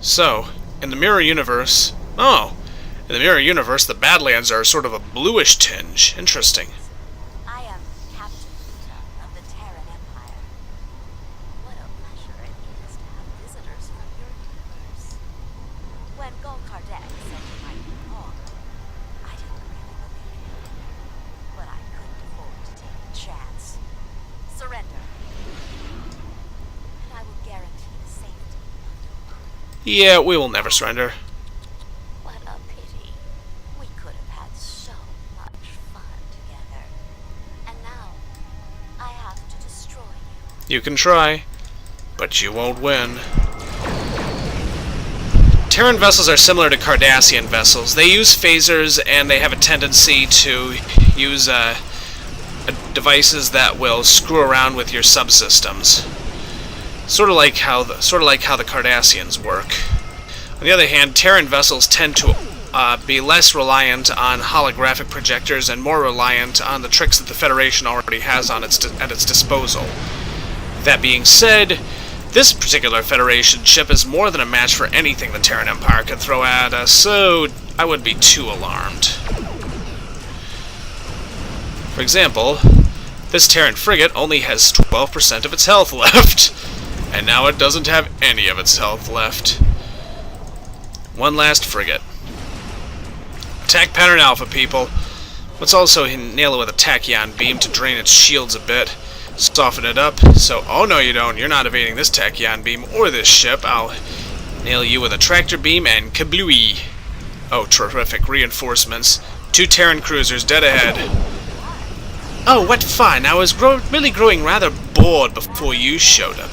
So, in the Mirror Universe... Oh! In the Mirror Universe, the Badlands are sort of a bluish tinge. Interesting. I am Captain Luta of the Terran Empire. What a pleasure it is to have visitors from your universe. When Gul Kardec said you might be wrong, I didn't really believe it. But I couldn't afford to take a chance. Surrender. And I will guarantee the safety of your crew. Yeah, we will never surrender. What a pity. We could have had so much fun together. And now, I have to destroy you. You can try, but you won't win. Terran vessels are similar to Cardassian vessels. They use phasers, and they have a tendency to use devices that will screw around with your subsystems. Sort of like how the Cardassians work. On the other hand, Terran vessels tend to be less reliant on holographic projectors and more reliant on the tricks that the Federation already has at its disposal. That being said, this particular Federation ship is more than a match for anything the Terran Empire could throw at us, so I wouldn't be too alarmed. For example, this Terran frigate only has 12% of its health left, and now it doesn't have any of its health left. One last frigate. Attack pattern alpha, people. Let's also nail it with a tachyon beam to drain its shields a bit. Soften it up. So, oh no you don't. You're not evading this tachyon beam or this ship. I'll nail you with a tractor beam and kablooey. Oh, terrific. Reinforcements. 2 Terran cruisers dead ahead. Oh, what fun. I was really growing rather bored before you showed up.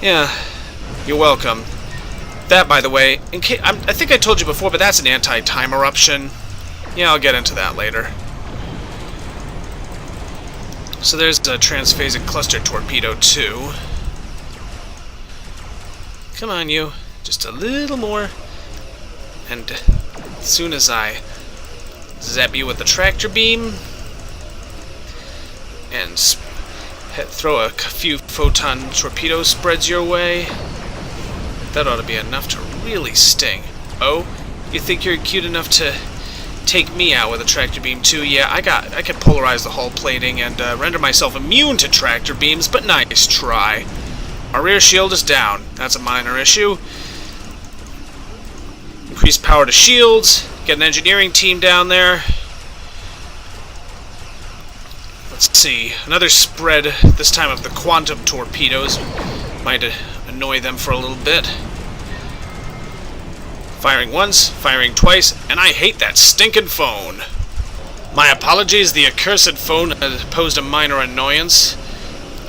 Yeah, you're welcome. That, by the way, I think I told you before, but that's an anti-time eruption. Yeah, I'll get into that later. So there's a transphasic cluster torpedo, too. Come on, you. Just a little more. And as soon as I zap you with the tractor beam, and throw a few photon torpedo spreads your way, that ought to be enough to really sting. Oh, you think you're cute enough to take me out with a tractor beam too? Yeah, I can polarize the hull plating and render myself immune to tractor beams, but nice try. Our rear shield is down. That's a minor issue. Increase power to shields. Get an engineering team down there. Let's see. Another spread, this time of the quantum torpedoes. Might annoy them for a little bit. Firing once, firing twice, and I hate that stinking phone. My apologies, the accursed phone has posed a minor annoyance.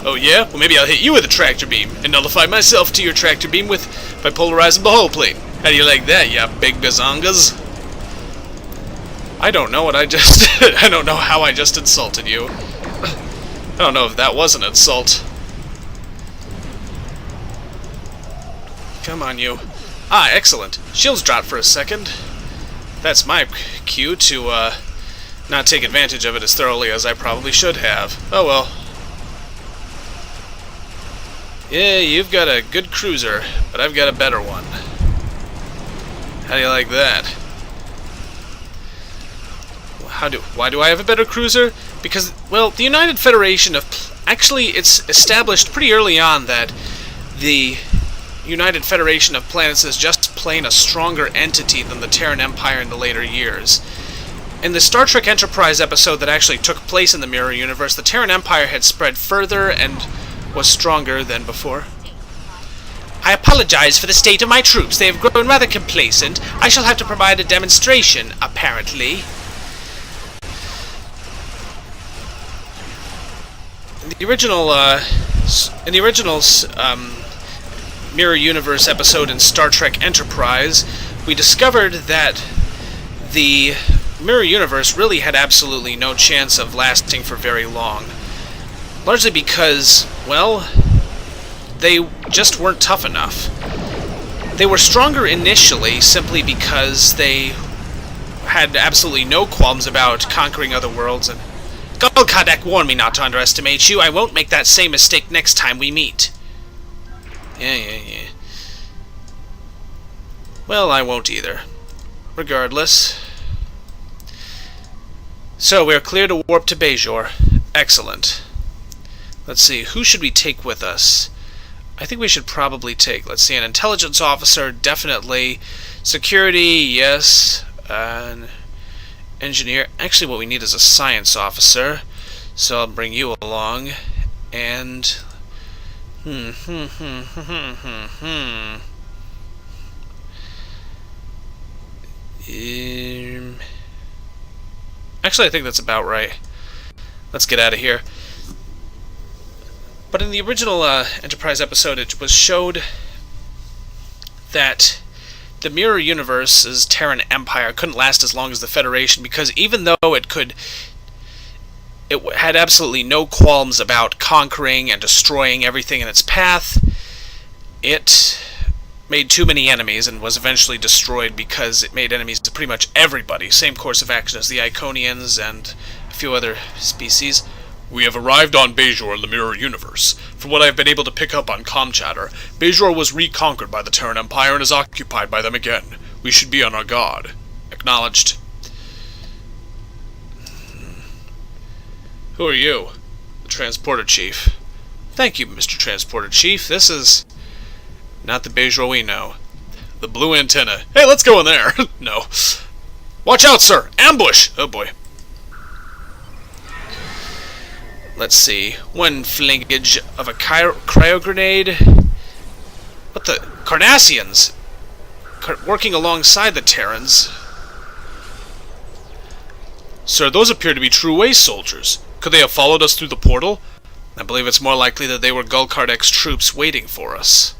Oh yeah? Well, maybe I'll hit you with a tractor beam and nullify myself to your tractor beam by polarizing the hull plate. How do you like that, ya big bazongas? I don't know what I just... I don't know how I just insulted you. I don't know if that was an insult. Come on, you. Ah, excellent. Shields dropped for a second. That's my cue to, not take advantage of it as thoroughly as I probably should have. Oh well. Yeah, you've got a good cruiser, but I've got a better one. How do you like that? Why do I have a better cruiser? Because, well, the United Federation of... Actually, it's established pretty early on that the United Federation of Planets is just plain a stronger entity than the Terran Empire in the later years. In the Star Trek Enterprise episode that actually took place in the Mirror Universe, the Terran Empire had spread further and was stronger than before. I apologize for the state of my troops. They have grown rather complacent. I shall have to provide a demonstration, apparently. In the original Mirror Universe episode in Star Trek Enterprise, we discovered that the Mirror Universe really had absolutely no chance of lasting for very long. Largely because, well, they just weren't tough enough. They were stronger initially simply because they had absolutely no qualms about conquering other worlds, and Gul Kardec warned me not to underestimate you. I won't make that same mistake next time we meet. Yeah. Well, I won't either. Regardless. So, we're clear to warp to Bajor. Excellent. Let's see, who should we take with us? I think we should probably take, let's see, an intelligence officer, definitely. Security, yes. An engineer. Actually, what we need is a science officer. So I'll bring you along. And... Actually, I think that's about right. Let's get out of here. But in the original Enterprise episode, it was showed that the Mirror Universe's Terran Empire couldn't last as long as the Federation, because even though it had absolutely no qualms about conquering and destroying everything in its path, it made too many enemies and was eventually destroyed because it made enemies to pretty much everybody. Same course of action as the Iconians and a few other species. We have arrived on Bajor in the Mirror Universe. From what I have been able to pick up on comm chatter, Bajor was reconquered by the Terran Empire and is occupied by them again. We should be on our guard. Acknowledged. Who are you? The Transporter Chief. Thank you, Mr. Transporter Chief. This is not the Bajor we know. The blue antenna. Hey, let's go in there. No. Watch out, sir! Ambush! Oh boy. Let's see. One flingage of a cryo grenade. What the? Cardassians! Working alongside the Terrans. Sir, those appear to be true waste soldiers. Could they have followed us through the portal? I believe it's more likely that they were Gul Kardek's troops waiting for us.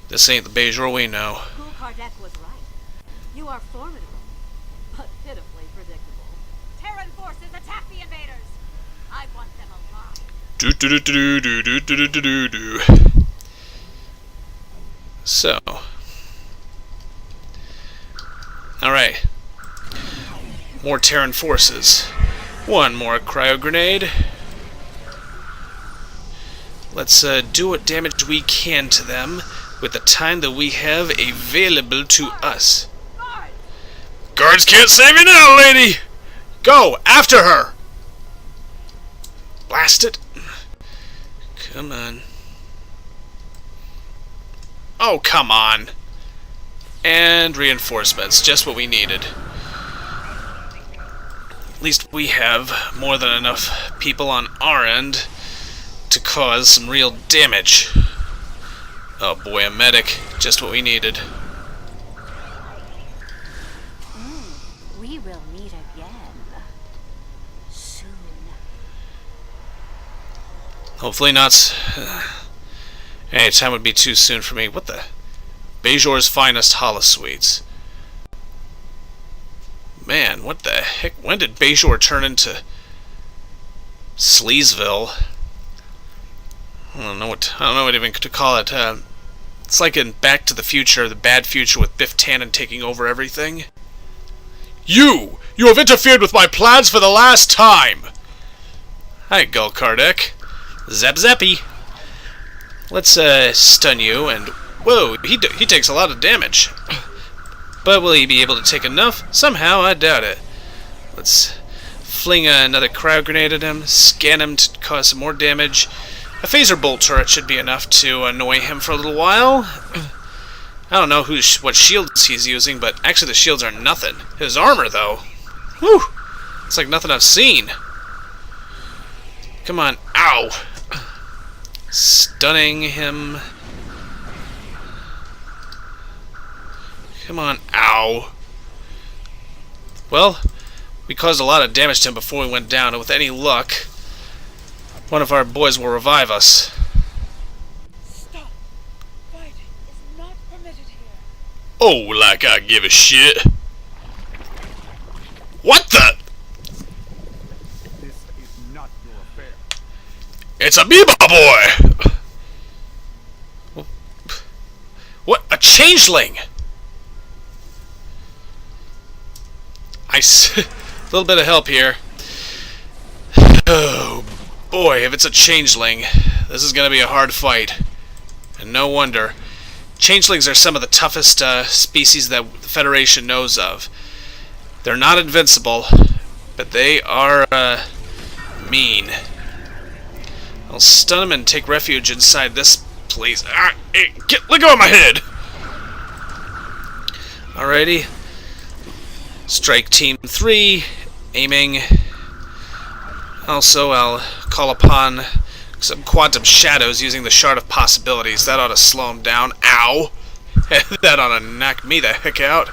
This ain't the Bajor we know. Gul Kardek was right. You are formidable, but pitifully predictable. Terran forces attack the invaders! I want them alive. So. Alright. More Terran forces. One more cryo grenade. Let's do what damage we can to them with the time that we have available to us. Guards can't save you now, lady! Go! After her! Blast it! Come on. Oh, come on! And reinforcements, just what we needed. At least we have more than enough people on our end to cause some real damage. Oh boy, a medic, just what we needed. We will meet again. Soon. Hopefully not. Any time would be too soon for me. What the? Bajor's finest holosuites. Man, what the heck? When did Bajor turn into Sleazeville? I don't know what even to call it. It's like in Back to the Future, the bad future with Biff Tannen taking over everything. You have interfered with my plans for the last time. Hi, Gul Kardek. Zap zappy. Let's stun you and whoa, he takes a lot of damage. But will he be able to take enough? Somehow, I doubt it. Let's fling another cryo grenade at him, scan him to cause some more damage. A phaser bolt turret should be enough to annoy him for a little while. I don't know what shields he's using, but actually the shields are nothing. His armor, though, whew, it's like nothing I've seen. Come on, ow! Stunning him. Come on, ow. Well, we caused a lot of damage to him before we went down, and with any luck, one of our boys will revive us. Stop. Fighting is not permitted here. Oh, like I give a shit. What the? This is not your affair. It's a Biba boy! What? A changeling! A little bit of help here. Oh, Boy, if it's a changeling, this is going to be a hard fight. And no wonder. Changelings are some of the toughest species that the Federation knows of. They're not invincible, but they are mean. I'll stun them and take refuge inside this place. Let go of my head! Alrighty. Strike Team 3. Aiming. Also, I'll call upon some quantum shadows using the Shard of Possibilities. That ought to slow him down. Ow! That ought to knock me the heck out.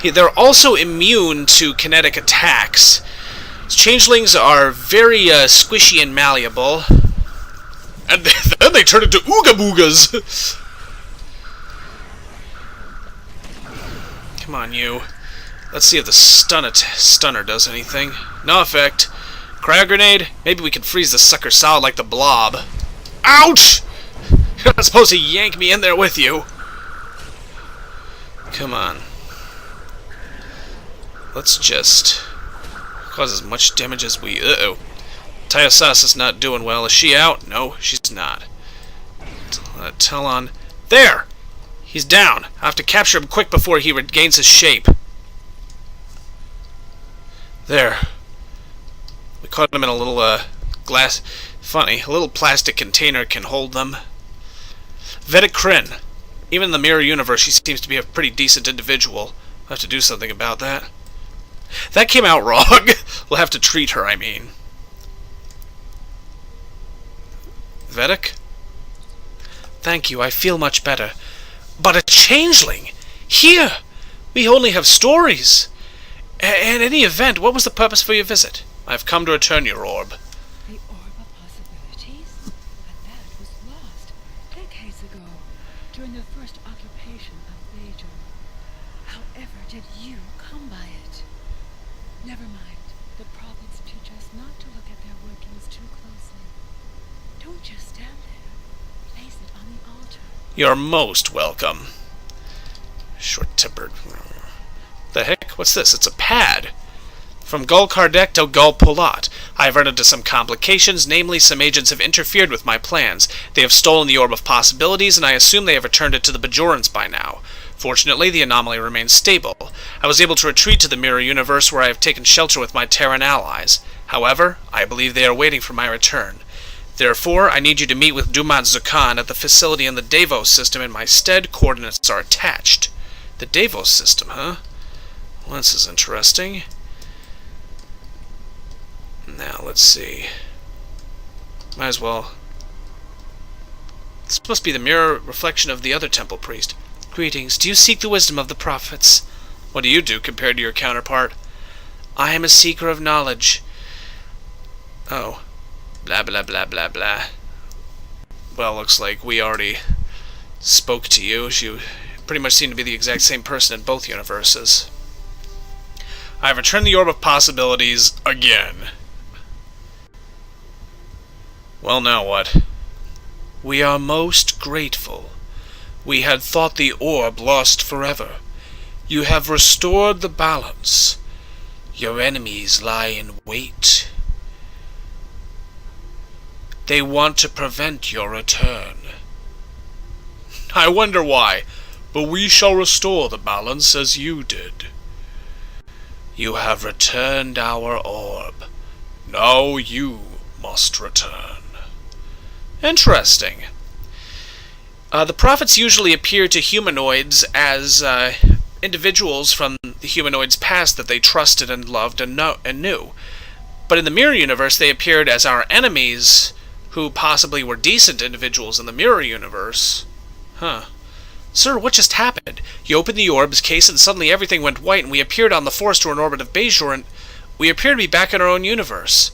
They're also immune to kinetic attacks. Changelings are very squishy and malleable. And then they turn into Ooga Boogas! Come on, you. Let's see if the stunner does anything. No effect. Cryo grenade? Maybe we can freeze the sucker solid like the blob. Ouch! You're not supposed to yank me in there with you. Come on. Let's just cause as much damage as we... Uh-oh. Tayasas is not doing well. Is she out? No, she's not. Talon... There! He's down. I have to capture him quick before he regains his shape. There. We caught him in a little glass... Funny, a little plastic container can hold them. Vedic Kryn. Even in the Mirror Universe, she seems to be a pretty decent individual. I'll have to do something about that. That came out wrong. We'll have to treat her, I mean. Vedic? Thank you, I feel much better. But a changeling! Here! We only have stories. In any event, what was the purpose for your visit? I've come to return your orb. The Orb of Possibilities? And that was lost decades ago, during the first occupation of Bajor. However did you come by it? Never mind. The prophets teach us not to look at their workings too closely. Don't just stand there. Place it on the altar. You're most welcome. Short-tempered. The heck? What's this? It's a pad. From Gul Kardec to Gul Pulat. I have run into some complications, namely some agents have interfered with my plans. They have stolen the Orb of Possibilities, and I assume they have returned it to the Bajorans by now. Fortunately, the anomaly remains stable. I was able to retreat to the Mirror Universe where I have taken shelter with my Terran allies. However, I believe they are waiting for my return. Therefore, I need you to meet with Dumat Zukan at the facility in the Davos system in my stead. Coordinates are attached. The Davos system, huh? Well, this is interesting. Now, let's see. Might as well. This must be the mirror reflection of the other temple priest. Greetings. Do you seek the wisdom of the prophets? What do you do compared to your counterpart? I am a seeker of knowledge. Oh. Blah, blah, blah, blah, blah. Well, looks like we already spoke to you. You pretty much seem to be the exact same person in both universes. I have returned the Orb of Possibilities again. Well, now what? We are most grateful. We had thought the orb lost forever. You have restored the balance. Your enemies lie in wait. They want to prevent your return. I wonder why, but we shall restore the balance as you did. You have returned our orb. Now you must return. Interesting. The prophets usually appear to humanoids as individuals from the humanoids' past that they trusted and loved and knew. But in the Mirror Universe, they appeared as our enemies, who possibly were decent individuals in the Mirror Universe. Huh. Sir, what just happened? You opened the orb's case and suddenly everything went white and we appeared on the force in orbit of Bajor and we appear to be back in our own universe.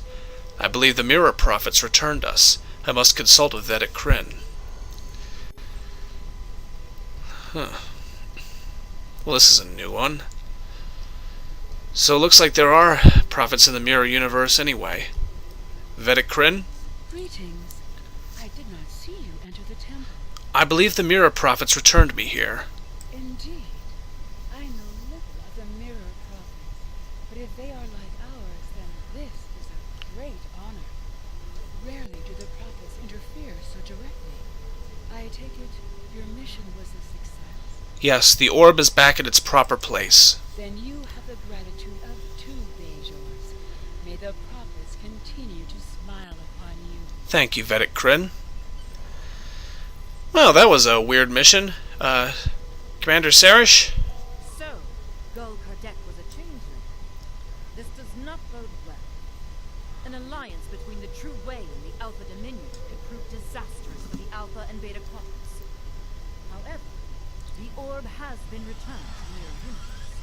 I believe the Mirror Prophets returned us. I must consult with Vedic Kryn. Huh. Well, this is a new one. So it looks like there are prophets in the Mirror Universe anyway. Vedic Kryn? Greetings. I did not see you enter the temple. I believe the Mirror Prophets returned me here. Indeed. I know little of the Mirror Prophets, but if they are like ours, then this is a I take it your mission was a success? Yes, the orb is back at its proper place. Then you have the gratitude of 2 Bajors. May the prophets continue to smile upon you. Thank you, Vedic Kryn. Well, that was a weird mission. Commander Sarish? So, Gul Kardec was a changeling. This does not bode well. An alliance between the True Way and the Alpha Dominion could prove disastrous for the Alpha and Beta Quadrants. However, the orb has been returned to Mirror Universe,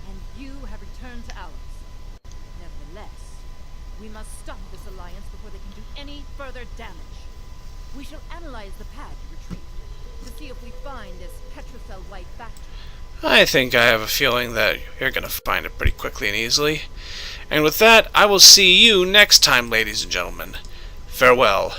and you have returned to ours. Nevertheless, we must stop this alliance before they can do any further damage. We shall analyze the pad you retrieved to see if we find this Petrocell White factory. I think I have a feeling that you're going to find it pretty quickly and easily. And with that, I will see you next time, ladies and gentlemen. Farewell.